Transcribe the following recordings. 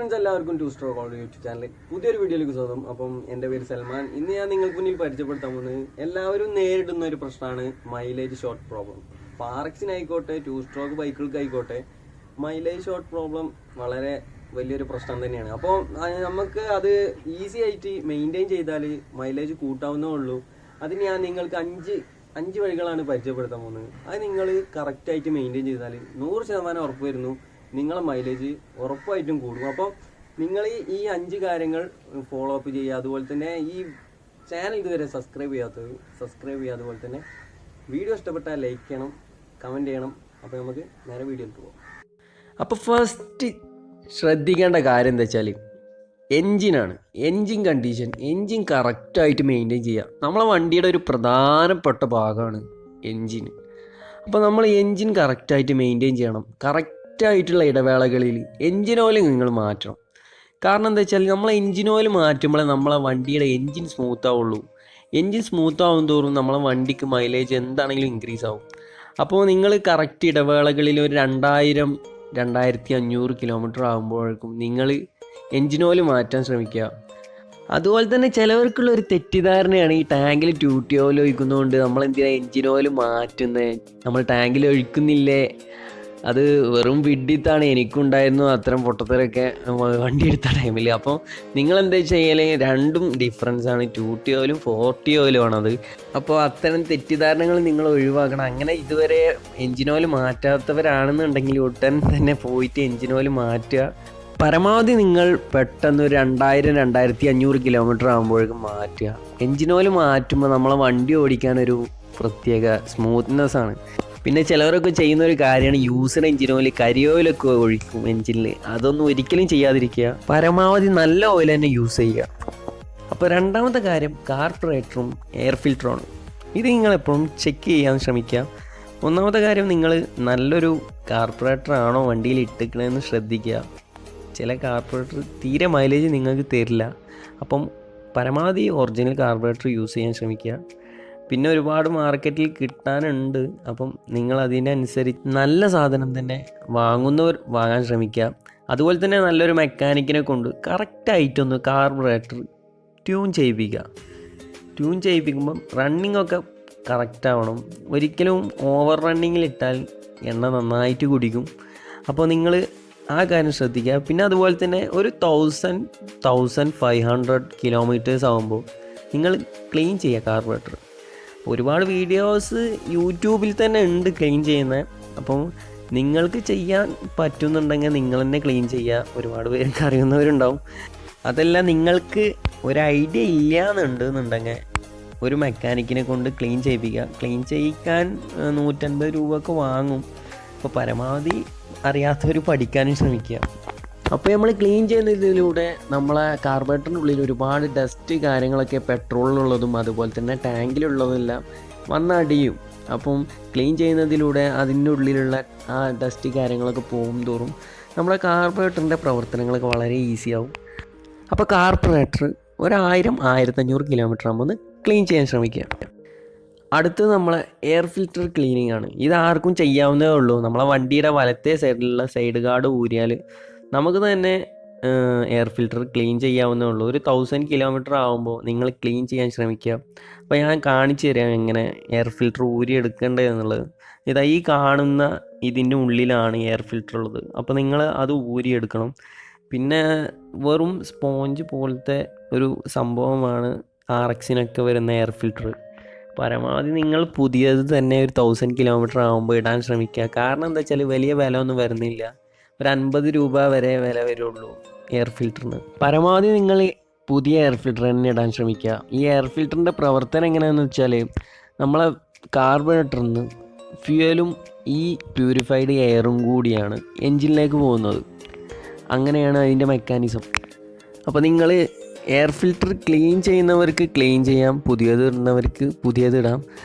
Friends, എല്ലാവർക്കും two stroke on YouTube ചാനലിൽ പുതിയൊരു വീഡിയോയിലേക്ക് സ്വാഗതം. അപ്പം എൻ്റെ പേര് സൽമാൻ. ഇന്ന് ഞാൻ നിങ്ങൾക്ക് മുന്നിൽ പരിചയപ്പെടുത്താൻ പോകുന്നത് എല്ലാവരും നേരിടുന്ന ഒരു പ്രശ്നമാണ് മൈലേജ് ഷോർട്ട് പ്രോബ്ലം. പാർക്സിനായിക്കോട്ടെ, ടു സ്ട്രോക്ക് ബൈക്കുകൾക്കായിക്കോട്ടെ, മൈലേജ് ഷോർട്ട് പ്രോബ്ലം വളരെ വലിയൊരു പ്രശ്നം തന്നെയാണ്. അപ്പോൾ നമുക്ക് അത് ഈസി ആയിട്ട് മെയിൻറ്റെയിൻ ചെയ്താൽ മൈലേജ് കൂട്ടാവുന്നേ ഉള്ളൂ. അതിന് ഞാൻ നിങ്ങൾക്ക് അഞ്ച് വഴികളാണ് പരിചയപ്പെടുത്താൻ പോകുന്നത്. അത് നിങ്ങൾ കറക്റ്റായിട്ട് മെയിൻറ്റെയിൻ ചെയ്താൽ 100% ഉറപ്പ് വരുന്നു നിങ്ങളെ മൈലേജ് ഉറപ്പായിട്ടും കൂടും. അപ്പോൾ നിങ്ങൾ ഈ 5 കാര്യങ്ങൾ ഫോളോ അപ്പ് ചെയ്യുക. അതുപോലെ തന്നെ ഈ ചാനൽ ഇതുവരെ സബ്സ്ക്രൈബ് ചെയ്യുക. അതുപോലെ തന്നെ വീഡിയോ ഇഷ്ടപ്പെട്ടാൽ ലൈക്ക് ചെയ്യണം, കമൻറ്റ് ചെയ്യണം. അപ്പോൾ നമുക്ക് നേരെ വീഡിയോയിൽ പോകാം. അപ്പോൾ ഫസ്റ്റ് ശ്രദ്ധിക്കേണ്ട കാര്യം എന്താ വെച്ചാൽ എൻജിനാണ്. എൻജിൻ കണ്ടീഷൻ, എൻജിൻ കറക്റ്റായിട്ട് മെയിൻറ്റെയിൻ ചെയ്യുക. നമ്മളെ വണ്ടിയുടെ ഒരു പ്രധാനപ്പെട്ട ഭാഗമാണ് എൻജിൻ. അപ്പോൾ നമ്മൾ എൻജിൻ കറക്റ്റായിട്ട് മെയിൻറ്റെയിൻ ചെയ്യണം. കറക്റ്റായിട്ടുള്ള ഇടവേളകളിൽ എൻജിൻ ഓയിൽ നിങ്ങൾ മാറ്റണം. കാരണം എന്താ വെച്ചാൽ നമ്മൾ എൻജിൻ ഓയിൽ മാറ്റുമ്പോഴേ നമ്മളെ വണ്ടിയുടെ എൻജിൻ സ്മൂത്ത് ആവുള്ളൂ. എൻജിൻ സ്മൂത്ത് ആവും തോറും നമ്മളെ വണ്ടിക്ക് മൈലേജ് എന്താണെങ്കിലും ഇൻക്രീസ് ആവും. അപ്പോൾ നിങ്ങൾ കറക്റ്റ് ഇടവേളകളിൽ ഒരു 2000-2500 കിലോമീറ്റർ ആകുമ്പോഴേക്കും നിങ്ങൾ എൻജിൻ ഓയിൽ മാറ്റാൻ ശ്രമിക്കുക. അതുപോലെ തന്നെ ചിലവർക്കുള്ള ഒരു തെറ്റിദ്ധാരണയാണ് ഈ ടാങ്കിൽ ട്യൂട്ടി ഓയിൽ ഒഴിക്കുന്നതുകൊണ്ട് നമ്മൾ എന്തിനാ എൻജിൻ ഓയിൽ മാറ്റുന്നത്, നമ്മൾ ടാങ്കിൽ ഒഴിക്കുന്നില്ലേ. അത് വെറും വിഡ്ഢിത്താണ്. എനിക്കുണ്ടായിരുന്നു അത്തരം പൊട്ടത്തരൊക്കെ വണ്ടി എടുത്ത ടൈമിൽ. അപ്പോൾ നിങ്ങളെന്താ ചെയ്യൽ, രണ്ടും ഡിഫറൻസ് ആണ്. ട്യൂട്ടി ഓയിലും 40 ഓയിലും ആണത്. അപ്പോൾ അത്തരം തെറ്റിദ്ധാരണകൾ നിങ്ങൾ ഒഴിവാക്കണം. അങ്ങനെ ഇതുവരെ എൻജിൻ ഓയിൽ മാറ്റാത്തവരാണെന്നുണ്ടെങ്കിൽ ഉടൻ തന്നെ പോയിട്ട് എൻജിൻ ഓയിൽ മാറ്റുക. പരമാവധി നിങ്ങൾ പെട്ടെന്ന് ഒരു 2000-2500 കിലോമീറ്റർ ആകുമ്പോഴേക്കും മാറ്റുക. എൻജിൻ ഓയിൽ മാറ്റുമ്പോൾ നമ്മളെ വണ്ടി ഓടിക്കാനൊരു പ്രത്യേക സ്മൂത്ത്നെസ് ആണ്. പിന്നെ ചിലവരൊക്കെ ചെയ്യുന്ന ഒരു കാര്യമാണ് യൂസ്ഡ് എൻജിൻ ഓയിൽ കരിയോയിലൊക്കെ ഒഴിക്കും എൻജിനിൽ. അതൊന്നും ഒരിക്കലും ചെയ്യാതിരിക്കുക. പരമാവധി നല്ല ഓയിൽ തന്നെ യൂസ് ചെയ്യുക. അപ്പോൾ രണ്ടാമത്തെ കാര്യം കാർബറേറ്ററും എയർ ഫിൽറ്ററുമാണ്. ഇത് നിങ്ങളെപ്പോഴും ചെക്ക് ചെയ്യാൻ ശ്രമിക്കുക. ഒന്നാമത്തെ കാര്യം, നിങ്ങൾ നല്ലൊരു കാർബറേറ്ററാണോ വണ്ടിയിൽ ഇട്ടിക്കണമെന്ന് ശ്രദ്ധിക്കുക. ചില കാർബറേറ്റർ തീരെ മൈലേജ് നിങ്ങൾക്ക് തരില്ല. അപ്പം പരമാവധി ഒറിജിനൽ കാർബറേറ്റർ യൂസ് ചെയ്യാൻ ശ്രമിക്കുക. പിന്നെ ഒരുപാട് മാർക്കറ്റിൽ കിട്ടാനുണ്ട്. അപ്പം നിങ്ങൾ അതിനനുസരിച്ച് നല്ല സാധനം തന്നെ വാങ്ങുന്നവർ വാങ്ങാൻ ശ്രമിക്കുക. അതുപോലെ തന്നെ നല്ലൊരു മെക്കാനിക്കിനെ കൊണ്ട് കറക്റ്റായിട്ടൊന്ന് കാർബറേറ്റർ ട്യൂൺ ചെയ്യിപ്പിക്കുമ്പം റണ്ണിങ്ങൊക്കെ കറക്റ്റാവണം. ഒരിക്കലും ഓവർ റണ്ണിങ്ങിലിട്ടാൽ എണ്ണ നന്നായിട്ട് കുടിക്കും. അപ്പോൾ നിങ്ങൾ ആ കാര്യം ശ്രദ്ധിക്കുക. പിന്നെ അതുപോലെ തന്നെ ഒരു 1000-1500 കിലോമീറ്റേഴ്സ് ആകുമ്പോൾ നിങ്ങൾ ക്ലീൻ ചെയ്യുക കാർബറേറ്റർ. ഒരുപാട് വീഡിയോസ് യൂട്യൂബിൽ തന്നെ ഉണ്ട് ക്ലീൻ ചെയ്യുന്നത്. അപ്പം നിങ്ങൾക്ക് ചെയ്യാൻ പറ്റുന്നുണ്ടെങ്കിൽ നിങ്ങൾ തന്നെ ക്ലീൻ ചെയ്യുക. ഒരുപാട് പേർക്ക് അറിയുന്നവരുണ്ടാവും. അതല്ല നിങ്ങൾക്ക് ഒരു ഐഡിയ ഇല്ലയെന്നുണ്ടെന്നുണ്ടെങ്കിൽ ഒരു മെക്കാനിക്കിനെ കൊണ്ട് ക്ലീൻ ചെയ്യിപ്പിക്കുക. ക്ലീൻ ചെയ്യിക്കാൻ 150 രൂപയൊക്കെ വാങ്ങും. അപ്പോൾ പരമാവധി അറിയാത്തവർ പഠിക്കാനും ശ്രമിക്കുക. അപ്പോൾ നമ്മൾ ക്ലീൻ ചെയ്യുന്നതിലൂടെ നമ്മളെ കാർബറേറ്ററിൻ്റെ ഉള്ളിൽ ഒരുപാട് ഡസ്റ്റ് കാര്യങ്ങളൊക്കെ പെട്രോളിലുള്ളതും അതുപോലെ തന്നെ ടാങ്കിലുള്ളതെല്ലാം വന്നടിയും. അപ്പം ക്ലീൻ ചെയ്യുന്നതിലൂടെ അതിൻ്റെ ഉള്ളിലുള്ള ആ ഡസ്റ്റ് കാര്യങ്ങളൊക്കെ പോകും തോറും നമ്മളെ കാർബറേറ്ററിൻ്റെ പ്രവർത്തനങ്ങളൊക്കെ വളരെ ഈസിയാവും. അപ്പോൾ കാർബറേറ്റർ 1000-1500 കിലോമീറ്റർ ആകുമ്പോൾ ഒന്ന് ക്ലീൻ ചെയ്യാൻ ശ്രമിക്കുക. അടുത്തത് നമ്മളെ എയർ ഫിൽറ്റർ ക്ലീനിങ് ആണ്. ഇതാർക്കും ചെയ്യാവുന്നതേ ഉള്ളൂ. നമ്മളെ വണ്ടിയുടെ വലത്തെ സൈഡിലുള്ള സൈഡ് ഗാർഡ് ഊരിയാൽ നമുക്ക് തന്നെ എയർ ഫിൽറ്റർ ക്ലീൻ ചെയ്യാവുന്നേ ഉള്ളൂ. ഒരു 1000 കിലോമീറ്റർ ആകുമ്പോൾ നിങ്ങൾ ക്ലീൻ ചെയ്യാൻ ശ്രമിക്കുക. അപ്പോൾ ഞാൻ കാണിച്ചു തരാം എങ്ങനെ എയർ ഫിൽറ്റർ ഊരി എടുക്കേണ്ടത് എന്നുള്ളത്. ഇതാ ഈ കാണുന്ന ഇതിൻ്റെ ഉള്ളിലാണ് എയർ ഫിൽറ്റർ ഉള്ളത്. അപ്പോൾ നിങ്ങൾ അത് ഊരിയെടുക്കണം. പിന്നെ വെറും സ്പോഞ്ച് പോലത്തെ ഒരു സംഭവമാണ് RXനൊക്കെ വരുന്ന എയർ ഫിൽറ്റർ. പരമാവധി നിങ്ങൾ പുതിയത് തന്നെ ഒരു 1000 കിലോമീറ്റർ ആകുമ്പോൾ ഇടാൻ ശ്രമിക്കുക. കാരണം എന്താ വെച്ചാൽ വലിയ വില ഒന്നും വരുന്നില്ല. ഒരു 50 രൂപ വരെ വില വരുള്ളൂ എയർ ഫിൽറ്ററിന്. പരമാവധി നിങ്ങൾ പുതിയ എയർ ഫിൽറ്റർ തന്നെ ഇടാൻ ശ്രമിക്കുക. ഈ എയർ ഫിൽറ്ററിൻ്റെ പ്രവർത്തനം എങ്ങനെയാണെന്ന് വെച്ചാൽ നമ്മളെ കാർബറേറ്ററിൽ നിന്ന് ഫ്യൂവലും ഈ പ്യൂരിഫൈഡ് എയറും കൂടിയാണ് എൻജിനിലേക്ക് പോകുന്നത്. അങ്ങനെയാണ് അതിൻ്റെ മെക്കാനിസം. അപ്പോൾ നിങ്ങൾ എയർ ഫിൽറ്റർ ക്ലീൻ ചെയ്യുന്നവർക്ക് ക്ലീൻ ചെയ്യാം, പുതിയത് ഇടുന്നവർക്ക് പുതിയത് ഇടാം.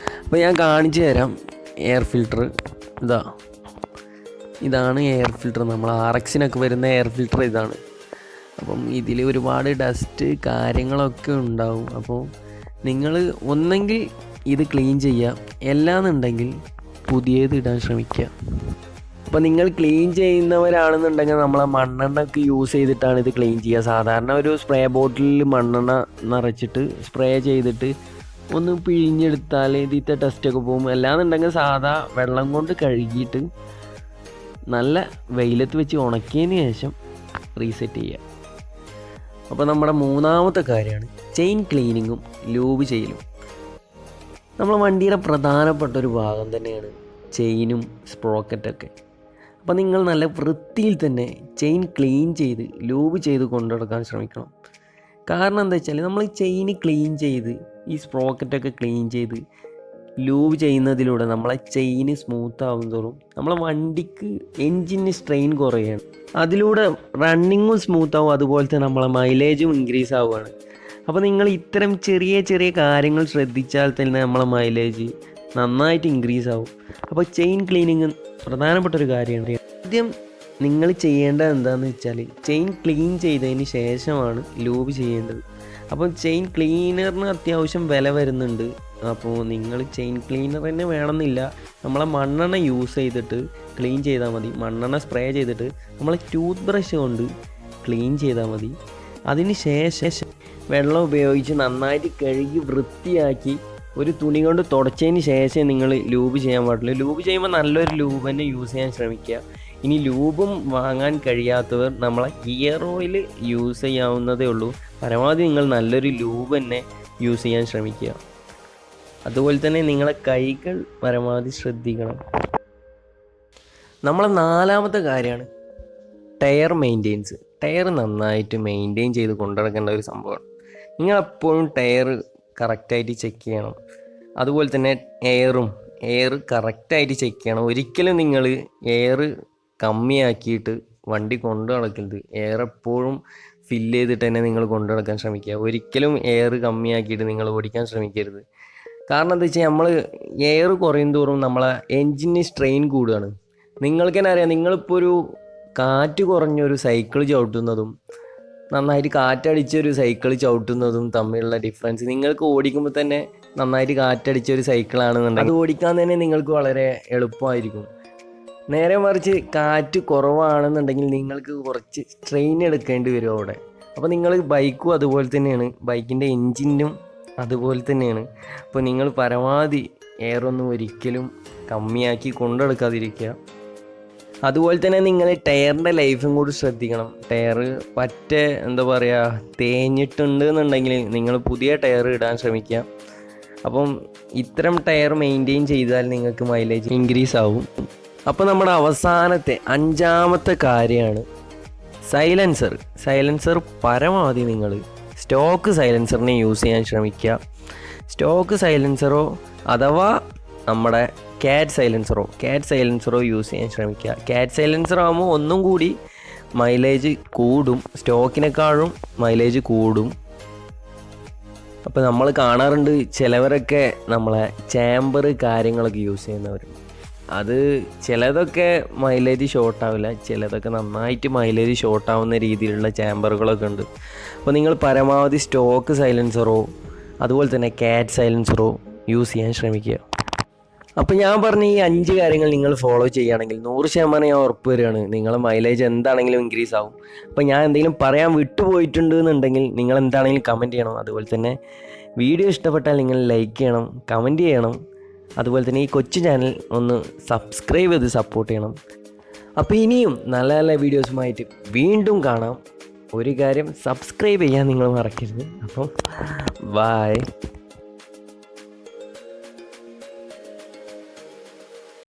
അപ്പോൾ ഞാൻ കാണിച്ചു തരാം എയർ ഫിൽറ്റർ. ഇതാണ് എയർ ഫിൽറ്റർ. നമ്മൾ RXനൊക്കെ വരുന്ന എയർ ഫിൽറ്റർ ഇതാണ്. അപ്പം ഇതിൽ ഒരുപാട് ഡസ്റ്റ് കാര്യങ്ങളൊക്കെ ഉണ്ടാവും. അപ്പോൾ നിങ്ങൾ ഒന്നെങ്കിൽ ഇത് ക്ലീൻ ചെയ്യുക, എല്ലാന്നുണ്ടെങ്കിൽ പുതിയത് ഇടാൻ ശ്രമിക്കുക. അപ്പോൾ നിങ്ങൾ ക്ലീൻ ചെയ്യുന്നവരാണെന്നുണ്ടെങ്കിൽ നമ്മളെ മണ്ണെണ്ണയൊക്കെ യൂസ് ചെയ്തിട്ടാണ് ഇത് ക്ലീൻ ചെയ്യുക. സാധാരണ ഒരു സ്പ്രേ ബോട്ടിലിൽ മണ്ണെണ്ണ നിറച്ചിട്ട് സ്പ്രേ ചെയ്തിട്ട് ഒന്ന് പിഴിഞ്ഞെടുത്താൽ ഇതിത്തെ ടെസ്റ്റൊക്കെ പോകും. അല്ലാന്നുണ്ടെങ്കിൽ സാധാ വെള്ളം കൊണ്ട് കഴുകിയിട്ട് നല്ല വെയിലത്ത് വെച്ച് ഉണക്കിയതിന് ശേഷം റീസെറ്റ് ചെയ്യുക. അപ്പോൾ നമ്മുടെ മൂന്നാമത്തെ കാര്യമാണ് ചെയിൻ ക്ലീനിങ്ങും ലൂബ് ചെയ്യലും. നമ്മളെ വണ്ടിയുടെ പ്രധാനപ്പെട്ട ഒരു ഭാഗം തന്നെയാണ് ചെയിനും സ്പ്രോക്കറ്റൊക്കെ. അപ്പോൾ നിങ്ങൾ നല്ല വൃത്തിയിൽ തന്നെ ചെയിൻ ക്ലീൻ ചെയ്ത് ലൂബ് ചെയ്ത് കൊണ്ടുനടക്കാൻ ശ്രമിക്കണം. കാരണം എന്താ വെച്ചാൽ നമ്മൾ ചെയിൻ ക്ലീൻ ചെയ്ത് ഈ സ്പ്രോക്കറ്റൊക്കെ ക്ലീൻ ചെയ്ത് ലൂബ് ചെയ്യുന്നതിലൂടെ നമ്മളെ ചെയിന് സ്മൂത്ത് ആവും തോറും നമ്മളെ വണ്ടിക്ക് എൻജിന് സ്ട്രെയിൻ കുറയുകയാണ്. അതിലൂടെ റണ്ണിങ്ങും സ്മൂത്ത് ആവും, അതുപോലെ തന്നെ നമ്മളെ മൈലേജും ഇൻക്രീസ് ആവുകയാണ്. അപ്പോൾ നിങ്ങൾ ഇത്തരം ചെറിയ ചെറിയ കാര്യങ്ങൾ ശ്രദ്ധിച്ചാൽ തന്നെ നമ്മളെ മൈലേജ് നന്നായിട്ട് ഇൻക്രീസ് ആവും. അപ്പോൾ ചെയിൻ ക്ലീനിങ് പ്രധാനപ്പെട്ട ഒരു കാര്യമാണ്. ആദ്യം നിങ്ങൾ ചെയ്യേണ്ടത് എന്താണെന്ന് വെച്ചാൽ ചെയിൻ ക്ലീൻ ചെയ്തതിന് ശേഷമാണ് ലൂബ് ചെയ്യേണ്ടത്. അപ്പം ചെയിൻ ക്ലീനറിന് അത്യാവശ്യം വില വരുന്നുണ്ട്. അപ്പോൾ നിങ്ങൾ ചെയിൻ ക്ലീനർ തന്നെ വേണമെന്നില്ല, നമ്മളെ മണ്ണെണ്ണ യൂസ് ചെയ്തിട്ട് ക്ലീൻ ചെയ്താൽ മതി. മണ്ണെണ്ണ സ്പ്രേ ചെയ്തിട്ട് നമ്മൾ ടൂത്ത് ബ്രഷ് കൊണ്ട് ക്ലീൻ ചെയ്താൽ മതി. അതിന് ശേഷം വെള്ളം ഉപയോഗിച്ച് നന്നായിട്ട് കഴുകി വൃത്തിയാക്കി ഒരു തുണി കൊണ്ട് തുടച്ചതിന് ശേഷം നിങ്ങൾ ലൂബ് ചെയ്യാൻ പാടുള്ളൂ. ലൂബ് ചെയ്യുമ്പോൾ നല്ലൊരു ലൂബ് തന്നെ യൂസ് ചെയ്യാൻ ശ്രമിക്കുക. ഇനി ലൂബും വാങ്ങാൻ കഴിയാത്തവർ നമ്മളെ ഗിയർ ഓയിൽ യൂസ് ചെയ്യാവുന്നതേ ഉള്ളൂ. പരമാവധി നിങ്ങൾ നല്ലൊരു ലൂബ് തന്നെ യൂസ് ചെയ്യാൻ ശ്രമിക്കുക. അതുപോലെ തന്നെ നിങ്ങളെ കൈകൾ പരമാവധി ശ്രദ്ധിക്കണം. നമ്മളെ നാലാമത്തെ കാര്യമാണ് ടയർ മെയിൻ്റെനൻസ്. ടയർ നന്നായിട്ട് മെയിൻറ്റെയിൻ ചെയ്ത് കൊണ്ടുനടക്കേണ്ട ഒരു സംഭവമാണ്. നിങ്ങളെപ്പോഴും ടയർ കറക്റ്റായിട്ട് ചെക്ക് ചെയ്യണം. അതുപോലെ തന്നെ എയർ കറക്റ്റായിട്ട് ചെക്ക് ചെയ്യണം. ഒരിക്കലും നിങ്ങൾ എയർ കമ്മിയാക്കിയിട്ട് വണ്ടി കൊണ്ടു നടക്കരുത്. എയർ എപ്പോഴും ഫില്ല് ചെയ്തിട്ട് തന്നെ നിങ്ങൾ കൊണ്ടു നടക്കാൻ ശ്രമിക്കുക. ഒരിക്കലും എയർ കമ്മിയാക്കിയിട്ട് നിങ്ങൾ ഓടിക്കാൻ ശ്രമിക്കരുത്. കാരണം എന്താ വെച്ചാൽ നമ്മൾ എയർ കുറയും തോറും നമ്മളെ എൻജിന് സ്ട്രെയിൻ കൂടുകയാണ്. നിങ്ങൾക്ക് തന്നെ അറിയാം, നിങ്ങളിപ്പോൾ ഒരു കാറ്റ് കുറഞ്ഞൊരു സൈക്കിൾ ചവിട്ടുന്നതും നന്നായിട്ട് കാറ്റടിച്ചൊരു സൈക്കിൾ ചവിട്ടുന്നതും തമ്മിലുള്ള ഡിഫറൻസ് നിങ്ങൾക്ക് ഓടിക്കുമ്പോൾ തന്നെ നന്നായിട്ട് കാറ്റടിച്ചൊരു സൈക്കിളാണെന്നുണ്ടെങ്കിൽ അത് ഓടിക്കാൻ തന്നെ നിങ്ങൾക്ക് വളരെ എളുപ്പമായിരിക്കും. നേരെ മറിച്ച് കാറ്റ് കുറവാണെന്നുണ്ടെങ്കിൽ നിങ്ങൾക്ക് കുറച്ച് സ്ട്രെയിൻ എടുക്കേണ്ടി വരും അവിടെ. അപ്പോൾ നിങ്ങൾ ബൈക്കും അതുപോലെ തന്നെയാണ്, ബൈക്കിൻ്റെ എൻജിനും അതുപോലെ തന്നെയാണ്. അപ്പോൾ നിങ്ങൾ പരമാവധി എയറൊന്നും ഒരിക്കലും കമ്മിയാക്കി കൊണ്ടെടുക്കാതിരിക്കുക. അതുപോലെ തന്നെ നിങ്ങൾ ടയറിൻ്റെ ലൈഫും കൂടി ശ്രദ്ധിക്കണം. ടയർ എന്താ പറയുക, തേഞ്ഞിട്ടുണ്ട് എന്നുണ്ടെങ്കിൽ നിങ്ങൾ പുതിയ ടയർ ഇടാൻ ശ്രമിക്കുക. അപ്പം ഇത്തരം ടയർ മെയിൻറ്റെയിൻ ചെയ്താൽ നിങ്ങൾക്ക് മൈലേജ് ഇൻക്രീസ് ആവും. അപ്പോൾ നമ്മുടെ അവസാനത്തെ അഞ്ചാമത്തെ കാര്യമാണ് സൈലൻസർ. പരമാവധി നിങ്ങൾ സ്റ്റോക്ക് സൈലൻസറിനെ യൂസ് ചെയ്യാൻ ശ്രമിക്കുക. സ്റ്റോക്ക് സൈലൻസറോ അഥവാ നമ്മുടെ കാറ്റ് സൈലൻസറോ യൂസ് ചെയ്യാൻ ശ്രമിക്കുക. കാറ്റ് സൈലൻസർ ആകുമ്പോൾ ഒന്നും കൂടി മൈലേജ് കൂടും, സ്റ്റോക്കിനേക്കാളും മൈലേജ് കൂടും. അപ്പോൾ നമ്മൾ കാണാറുണ്ട് ചിലവരൊക്കെ നമ്മളെ ചാമ്പർ കാര്യങ്ങളൊക്കെ യൂസ് ചെയ്യുന്നവർ. അത് ചിലതൊക്കെ മൈലേജ് ഷോർട്ടാവില്ല, ചിലതൊക്കെ നന്നായിട്ട് മൈലേജ് ഷോർട്ടാവുന്ന രീതിയിലുള്ള ചാമ്പറുകളൊക്കെ ഉണ്ട്. അപ്പോൾ നിങ്ങൾ പരമാവധി സ്റ്റോക്ക് സൈലൻസറോ അതുപോലെ തന്നെ കാറ്റ് സൈലൻസറോ യൂസ് ചെയ്യാൻ ശ്രമിക്കുക. അപ്പോൾ ഞാൻ പറഞ്ഞ ഈ 5 കാര്യങ്ങൾ നിങ്ങൾ ഫോളോ ചെയ്യുകയാണെങ്കിൽ 100% ഞാൻ ഉറപ്പ് വരികയാണ് നിങ്ങളെ മൈലേജ് എന്താണെങ്കിലും ഇൻക്രീസ് ആവും. അപ്പോൾ ഞാൻ എന്തെങ്കിലും പറയാൻ വിട്ടുപോയിട്ടുണ്ട് എന്നുണ്ടെങ്കിൽ നിങ്ങൾ എന്താണെങ്കിലും കമൻറ്റ് ചെയ്യണം. അതുപോലെ തന്നെ വീഡിയോ ഇഷ്ടപ്പെട്ടാൽ നിങ്ങൾ ലൈക്ക് ചെയ്യണം, കമൻറ്റ് ചെയ്യണം. അതുപോലെ തന്നെ ഈ കൊച്ചു ചാനൽ ഒന്ന് സബ്സ്ക്രൈബ് ചെയ്ത് സപ്പോർട്ട് ചെയ്യണം. അപ്പോൾ ഇനിയും നല്ല നല്ല വീഡിയോസുമായിട്ട് വീണ്ടും കാണാം. ഒരു കാര്യം സബ്സ്ക്രൈബ് ചെയ്യാൻ നിങ്ങൾ മറക്കരുത്. അപ്പം ബൈ.